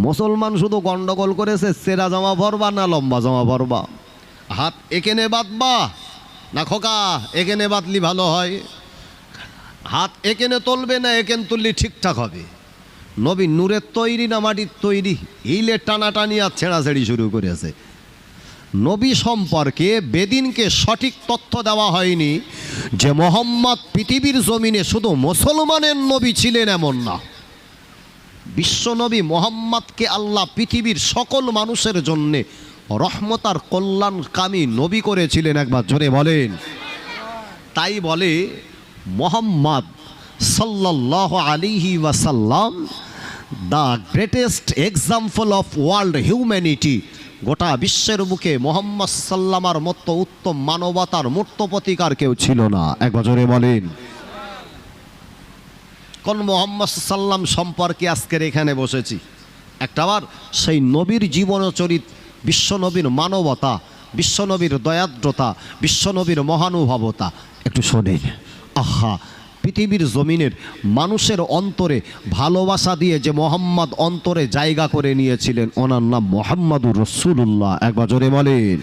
মুসলমান শুধু গন্ডগোল করেছে সেরা জামা পরবা না লম্বা জামা পরবা, হাত এখানে বাঁধবা না খোকা এখানে বাঁধলি ভালো হয়, হাত এখানে তুলবে না এখানে তুললি ঠিকঠাক হবে। নবী নূরের তৈরি না মাটির তৈরি, হিলে টানাটানি আর ছেঁড়াছেড়ি শুরু করেছে। নবী সম্পর্কে বেদিনকে সঠিক তথ্য দেওয়া হয়নি যে মোহাম্মদ পৃথিবীর জমিনে শুধু মুসলমানের নবী ছিলেন এমন না, বিশ্বনবী মোহাম্মদকে আল্লাহ পৃথিবীর সকল মানুষের জন্যে রহমত আর কল্যাণকামী নবী করেছিলেন। একবার জোরে বলেন। তাই বলে মোহাম্মদ সাল্লাল্লাহু আলাইহি ওয়াসাল্লাম the greatest example of world humanity. গোটা বিশ্বের বুকে মোহাম্মদ সাল্লামার মতো উত্তম মানবতার মূর্ত প্রতিকার কেউ ছিল না। একবার জোরে বলেন। কোন মোহাম্মদ সাল্লাম সম্পর্কে আজকের এখানে বসেছি, একটাবার সেই নবীর জীবনচরিত, বিশ্বনবীর মানবতা, বিশ্বনবীর দয়াদ্রতা, বিশ্বনবীর মহানুভবতা একটু শোনেন। আহা, পৃথিবীর জমিনের মানুষের অন্তরে ভালোবাসা দিয়ে যে মোহাম্মদ অন্তরে জায়গা করে নিয়েছিলেন, ওনার নাম মোহাম্মদুর রাসূলুল্লাহ। একবার জোরে বলেন।